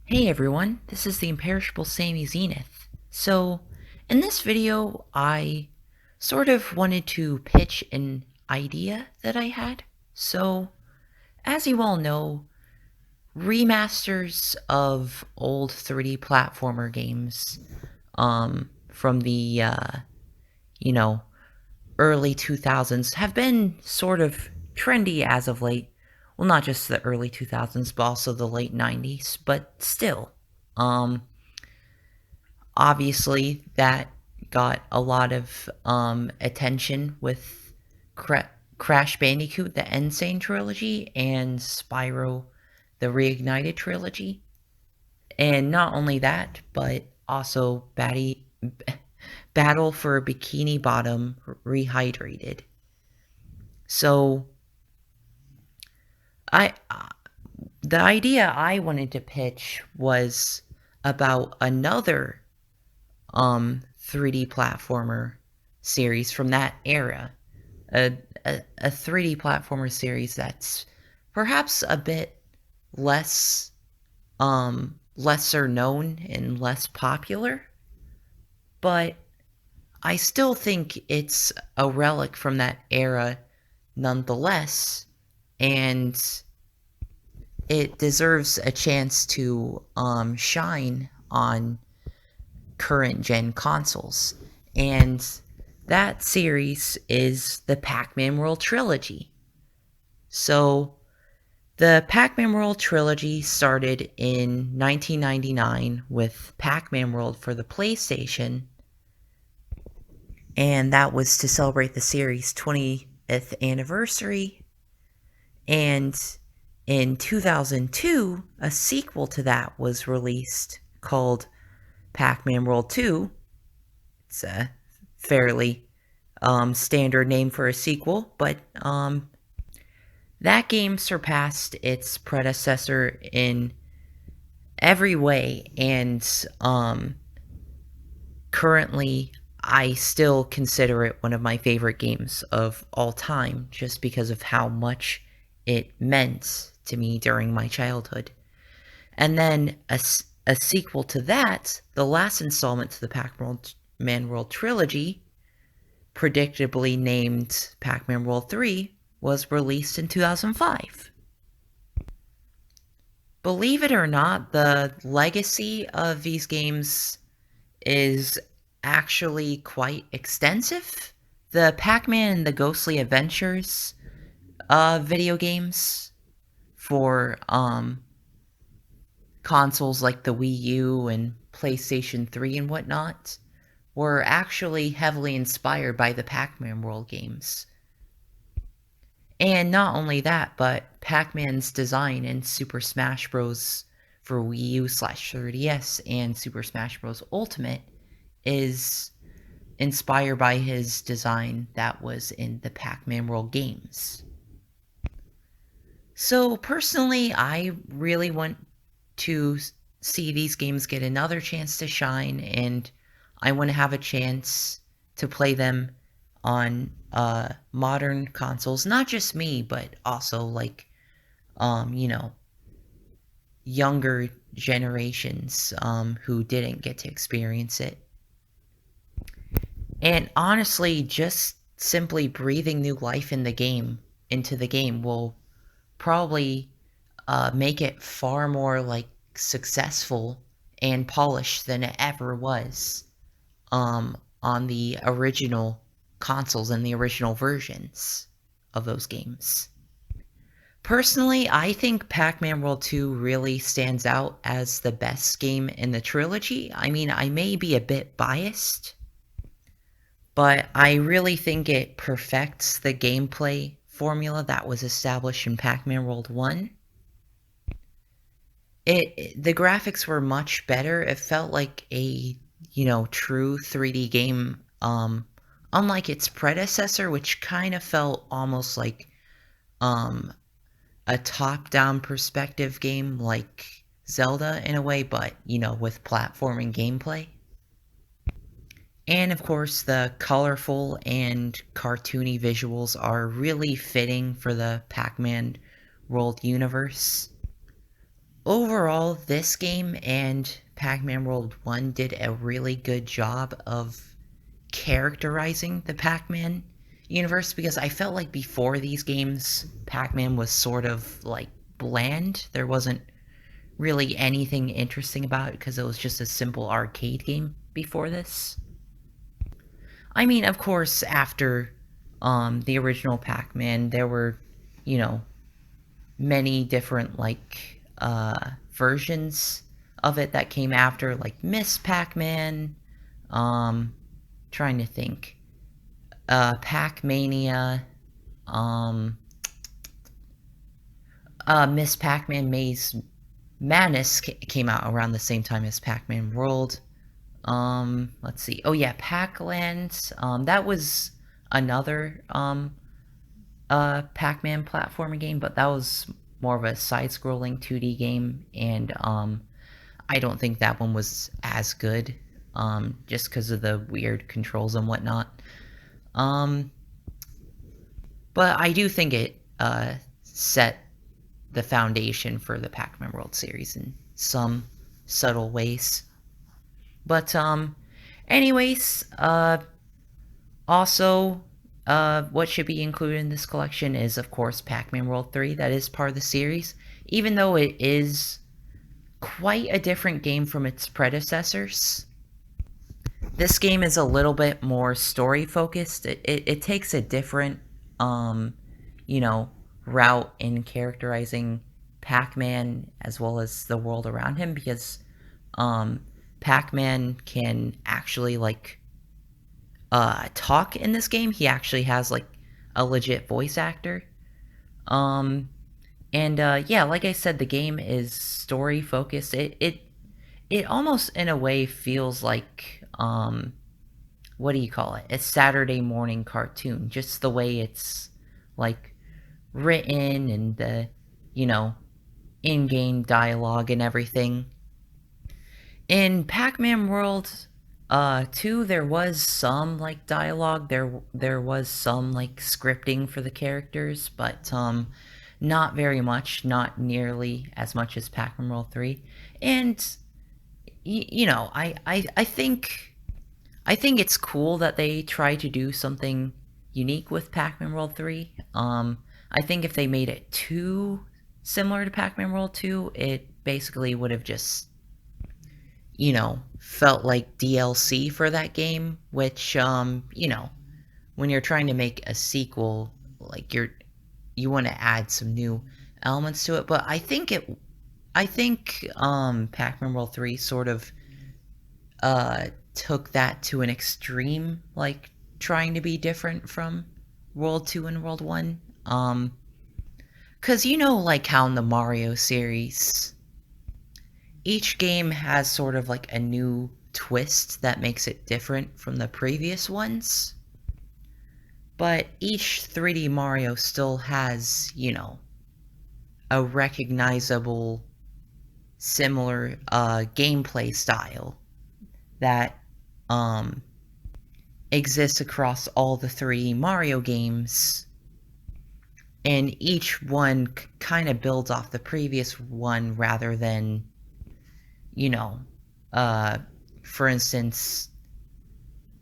Hey everyone, this is the imperishable Sane Zenith. So, in this video, I sort of wanted to pitch an idea that I had. So, as you all know, remasters of old 3D platformer games from the, you know, early 2000s have been sort of trendy as of late. Well, not just the early 2000s, but also the late 90s, but still. Um, Obviously, that got a lot of attention with Crash Bandicoot, the Insane Trilogy, and Spyro, the Reignited Trilogy. And not only that, but also Battle for Bikini Bottom Rehydrated. So, I the idea I wanted to pitch was about another 3D platformer series from that era. A 3D platformer series that's perhaps a bit less lesser known and less popular, but I still think it's a relic from that era nonetheless, and it deserves a chance to shine on current gen consoles. And that series is the Pac-Man World Trilogy. So, the Pac-Man World Trilogy started in 1999 with Pac-Man World for the PlayStation, and that was to celebrate the series' 20th anniversary. And in 2002, a sequel to that was released called Pac-Man World 2. It's a fairly standard name for a sequel, but that game surpassed its predecessor in every way, and currently I still consider it one of my favorite games of all time, just because of how much it meant to me during my childhood. And then a sequel to that, the last installment to the Pac-Man World trilogy, predictably named Pac-Man World 3, was released in 2005. Believe it or not, the legacy of these games is actually quite extensive. The Pac-Man and the Ghostly Adventures video games for consoles like the Wii U and PlayStation 3 and whatnot were actually heavily inspired by the Pac-Man World games. And not only that, but Pac-Man's design in Super Smash Bros. For Wii U/3DS and Super Smash Bros. Ultimate is inspired by his design that was in the Pac-Man World games. So personally, I really want to see these games get another chance to shine, and I want to have a chance to play them on modern consoles. Not just me, but also like you know, younger generations who didn't get to experience it. And honestly, just simply breathing new life into the game will probably make it far more like successful and polished than it ever was on the original consoles and the original versions of those games. Personally, I think Pac-Man World 2 really stands out as the best game in the trilogy. I mean, I may be a bit biased, but I really think it perfects the gameplay formula that was established in Pac-Man World 1. The graphics were much better. It felt like a, true 3D game, unlike its predecessor, which kind of felt almost like um a top-down perspective game like Zelda in a way, but, with platforming gameplay. And of course, the colorful and cartoony visuals are really fitting for the Pac-Man World universe. overall, this game and Pac-Man World 1 did a really good job of characterizing the Pac-Man universe, because I felt like before these games, Pac-Man was sort of like bland. There wasn't really anything interesting about it because it was just a simple arcade game before this. I mean, of course, after the original Pac-Man, there were, you know, many different like versions of it that came after, like Miss Pac-Man, trying to think, Pac-Mania, um, Miss Pac-Man Maze Madness came out around the same time as Pac-Man World. Let's see. Oh yeah, Pac-Land. That was another Pac-Man platforming game, but that was more of a side-scrolling 2D game, and I don't think that one was as good, just because of the weird controls and whatnot. Um, but I do think it set the foundation for the Pac-Man World series in some subtle ways. But anyways, also, what should be included in this collection is, of course, Pac-Man World 3. That is part of the series, even though it is quite a different game from its predecessors. This game is a little bit more story focused. It takes a different, you know, route in characterizing Pac-Man as well as the world around him, because Pac-Man can actually like talk in this game. He actually has like a legit voice actor. Um, and yeah, like I said, the game is story focused. It almost in a way feels like what do you call it? A Saturday morning cartoon. Just the way it's like written and the, you know, in-game dialogue and everything. In Pac-Man World 2, there was some like dialogue. There was some like scripting for the characters, but not very much, not nearly as much as Pac-Man World 3. And you know, I think it's cool that they try to do something unique with Pac-Man World 3. I think if they made it too similar to Pac-Man World 2, it basically would have just, you know, felt like DLC for that game, which, you know, when you're trying to make a sequel, like you want to add some new elements to it. But I think Pac-Man World 3 sort of took that to an extreme, like trying to be different from World 2 and World 1. Cause you know, like how in the Mario series, each game has sort of like a new twist that makes it different from the previous ones. But each 3D Mario still has, you know, a recognizable, similar gameplay style that exists across all the three Mario games, and each one kind of builds off the previous one rather than, you know, for instance,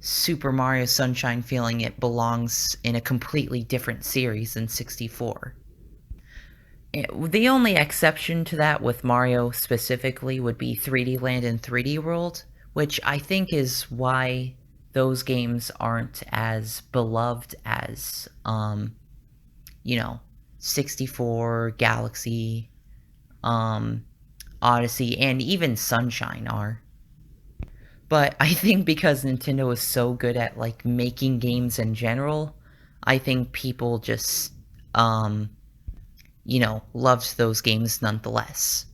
Super Mario Sunshine feeling it belongs in a completely different series than 64. The only exception to that with Mario specifically would be 3D Land and 3D World, which I think is why those games aren't as beloved as, you know, 64, Galaxy, Odyssey, and even Sunshine are. But I think because Nintendo is so good at, like, making games in general, I think people just, you know, loved those games nonetheless.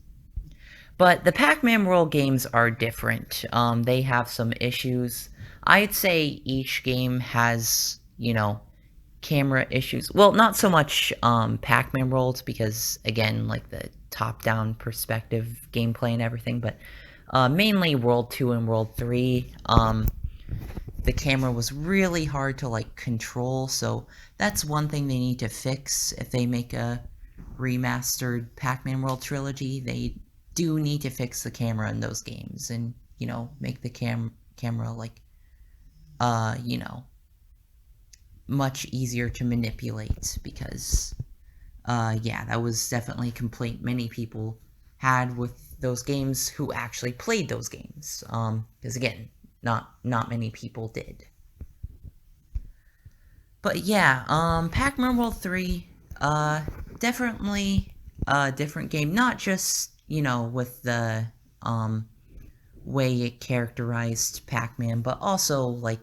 But the Pac-Man World games are different. They have some issues. I'd say each game has, you know, camera issues. Well, not so much Pac-Man World, because, again, like the top-down perspective gameplay and everything, but mainly World 2 and World 3. The camera was really hard to, like, control, so that's one thing they need to fix if they make a remastered Pac-Man World trilogy. They do need to fix the camera in those games and, make the camera, like, you know, much easier to manipulate because, yeah, that was definitely a complaint many people had with those games who actually played those games. Because again, not many people did. But yeah, Pac-Man World 3, definitely a different game. Not just, with the, way it characterized Pac-Man, but also, like,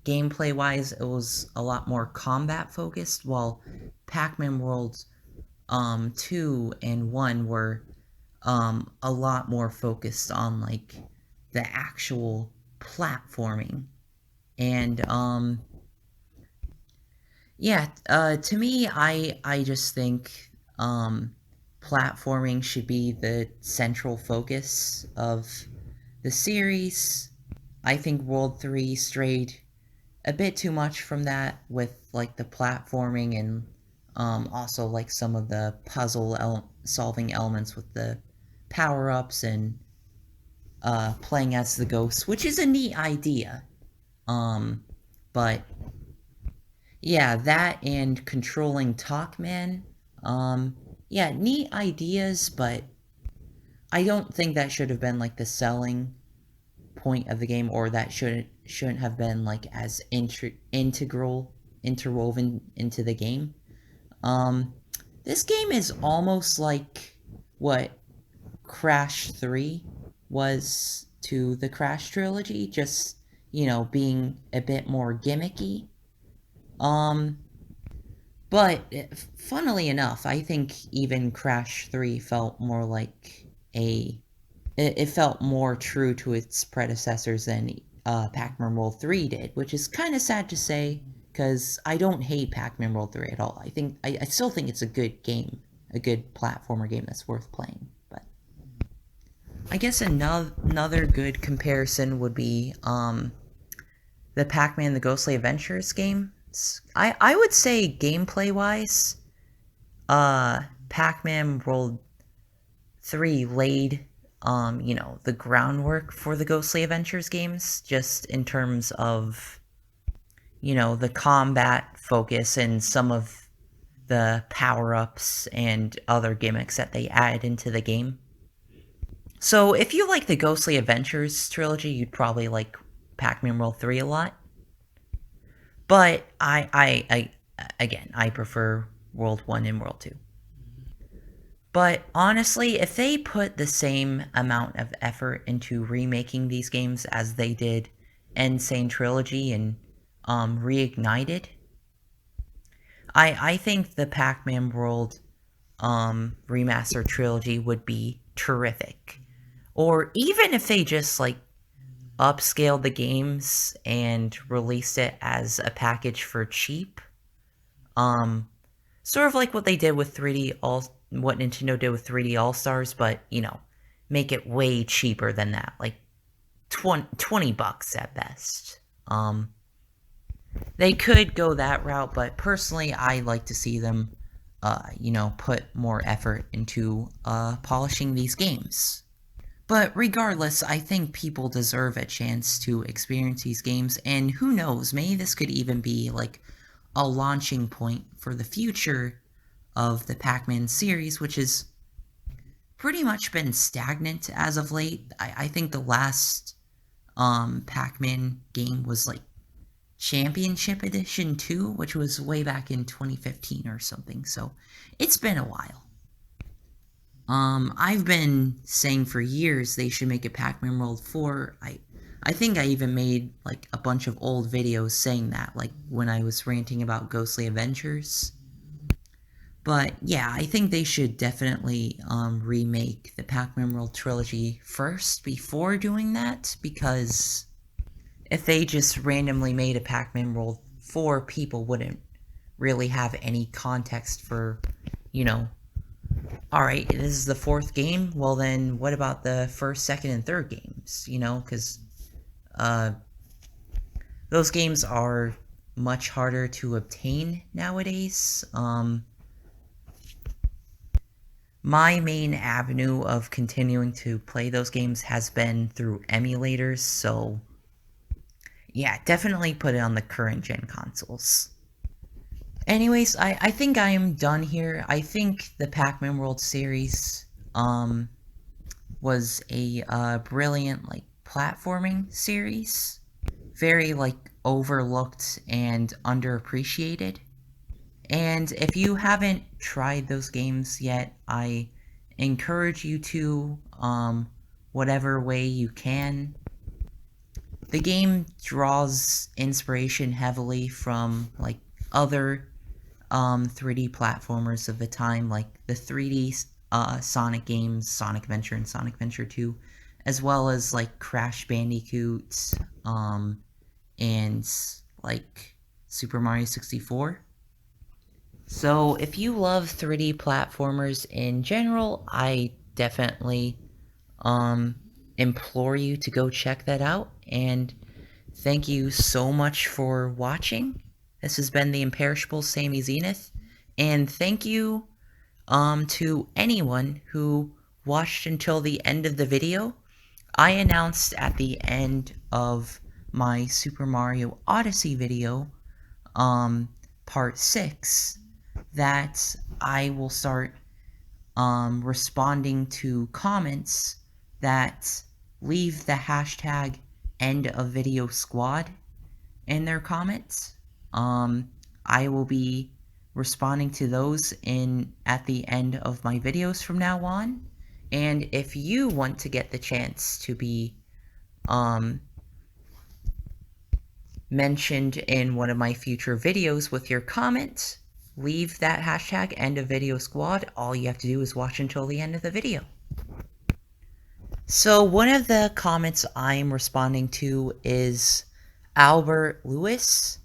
gameplay-wise, it was a lot more combat-focused, while Pac-Man World, 2 and 1 were, a lot more focused on, like, the actual platforming. And, yeah, to me, I just think, platforming should be the central focus of the series. I think World 3 strayed a bit too much from that with, like, the platforming and, also, like, some of the solving elements with the power-ups and, playing as the ghost, which is a neat idea. But yeah, that and controlling Talkman. Yeah, neat ideas, but I don't think that should have been, like, the selling point of the game, or that shouldn't have been, like, as interwoven into the game. This game is almost like what Crash 3 was to the Crash trilogy, just, being a bit more gimmicky. But funnily enough, I think even Crash 3 felt more like it felt more true to its predecessors than Pac-Man World 3 did, which is kind of sad to say, because I don't hate Pac-Man World 3 at all. I still think it's a good game, a good platformer game that's worth playing. But I guess another good comparison would be the Pac-Man The Ghostly Adventures game. I would say gameplay-wise, Pac-Man World 3 laid, the groundwork for the Ghostly Adventures games, just in terms of, the combat focus and some of the power-ups and other gimmicks that they added into the game. So if you like the Ghostly Adventures trilogy, you'd probably like Pac-Man World 3 a lot. But again, I prefer World 1 and World 2. But honestly, if they put the same amount of effort into remaking these games as they did in Sane Trilogy and Reignited, I think the Pac-Man World Remastered Trilogy would be terrific. Or even if they just, like, upscaled the games and released it as a package for cheap. Sort of like what they did with what Nintendo did with 3D All-Stars, but, make it way cheaper than that, like $20 at best. They could go that route, but personally, I like to see them, put more effort into, polishing these games. But regardless, I think people deserve a chance to experience these games, and who knows, maybe this could even be, like, a launching point for the future of the Pac-Man series, which has pretty much been stagnant as of late. I think the last Pac-Man game was, like, Championship Edition 2, which was way back in 2015 or something, so it's been a while. I've been saying for years they should make a Pac-Man World 4. I think I even made, like, a bunch of old videos saying that, like, when I was ranting about Ghostly Adventures. But, yeah, I think they should definitely, remake the Pac-Man World trilogy first before doing that, because if they just randomly made a Pac-Man World 4, people wouldn't really have any context for, alright, this is the fourth game, well then, what about the first, second, and third games, because, those games are much harder to obtain nowadays. my main avenue of continuing to play those games has been through emulators, so yeah, definitely put it on the current gen consoles. Anyways, I think I am done here. I think the Pac-Man World series was a brilliant like platforming series, very like overlooked and underappreciated. And if you haven't tried those games yet, I encourage you to, whatever way you can. The game draws inspiration heavily from, like, other, 3D platformers of the time, like the 3D, Sonic games, Sonic Adventure and Sonic Adventure 2, as well as, like, Crash Bandicoot, and, like, Super Mario 64. So, if you love 3D platformers in general, I definitely implore you to go check that out. And thank you so much for watching. This has been the imperishable Sammy Zenith, and thank you to anyone who watched until the end of the video. I announced at the end of my Super Mario Odyssey video, part 6, that I will start responding to comments that leave the hashtag end of video squad in their comments. I will be responding to those at the end of my videos from now on. And if you want to get the chance to be mentioned in one of my future videos with your comment, leave that hashtag end of video squad. All you have to do is watch until the end of the video. So one of the comments I'm responding to is Albert Lewis.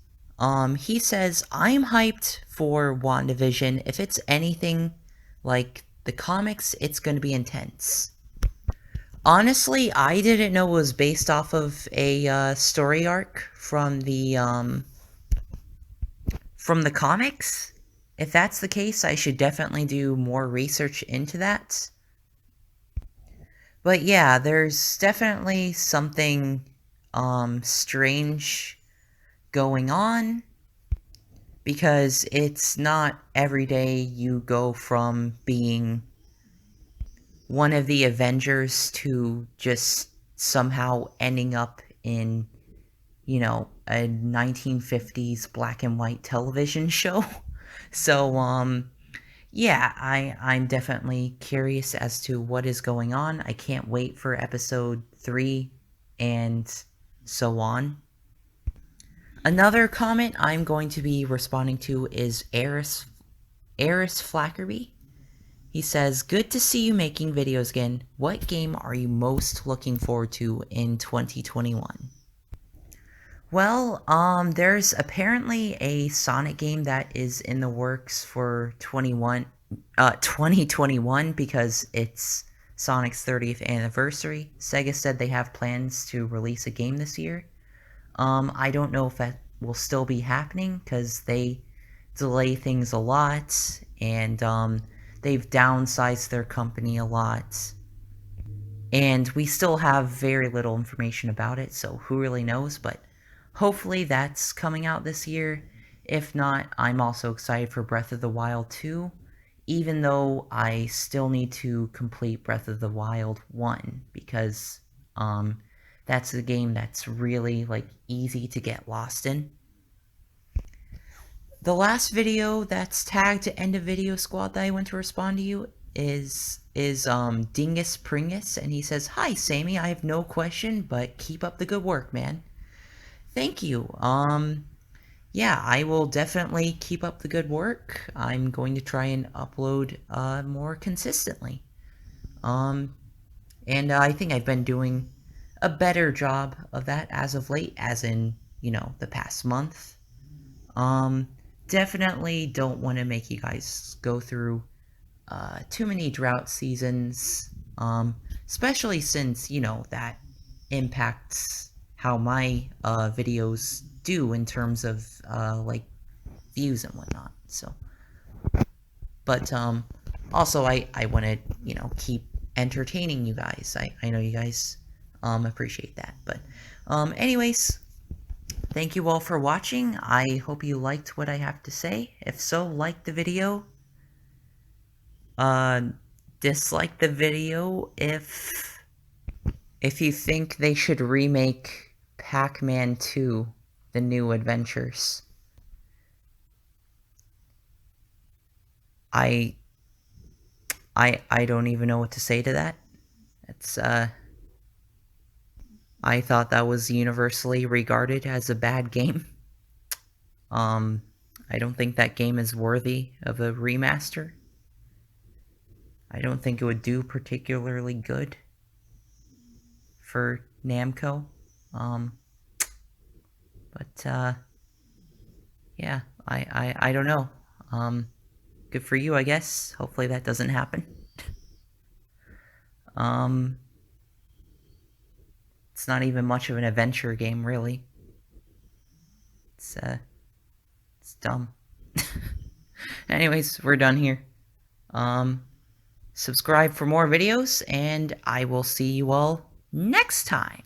He says, I'm hyped for WandaVision. If it's anything like the comics, it's going to be intense. Honestly, I didn't know it was based off of a story arc from the comics. If that's the case, I should definitely do more research into that. But yeah, there's definitely something strange going on, because it's not every day you go from being one of the Avengers to just somehow ending up in, you know, a 1950s black and white television show. So, yeah, I'm definitely curious as to what is going on. I can't wait for episode 3 and so on. Another comment I'm going to be responding to is Eris Flackerby. He says, good to see you making videos again. What game are you most looking forward to in 2021? Well, there's apparently a Sonic game that is in the works for 2021 because it's Sonic's 30th anniversary. Sega said they have plans to release a game this year. I don't know if that will still be happening because they delay things a lot, and they've downsized their company a lot. And we still have very little information about it, so who really knows, but hopefully that's coming out this year. If not, I'm also excited for Breath of the Wild 2, even though I still need to complete Breath of the Wild 1, because that's a game that's really, like, easy to get lost in. The last video that's tagged to End of Video Squad that I want to respond to you is Dingus Pringus, and he says, hi Sammy, I have no question, but keep up the good work, man. Thank you. Yeah, I will definitely keep up the good work. I'm going to try and upload more consistently. And I think I've been doing a better job of that as of late, as in, you know, the past month. Definitely don't want to make you guys go through too many drought seasons, especially since, you know, that impacts how my videos do in terms of like views and whatnot. So, but Also, I want to, keep entertaining you guys. I know you guys appreciate that. But anyways, thank you all for watching. I hope you liked what I have to say. If so, like the video. Uh, dislike the video if you think they should remake Pac-Man 2, The New Adventures. I don't even know what to say to that. It's I thought that was universally regarded as a bad game. I don't think that game is worthy of a remaster. I don't think it would do particularly good for Namco. But yeah, I don't know. Good for you, I guess. Hopefully that doesn't happen. It's not even much of an adventure game, really. It's dumb. Anyways, we're done here. Subscribe for more videos, and I will see you all next time.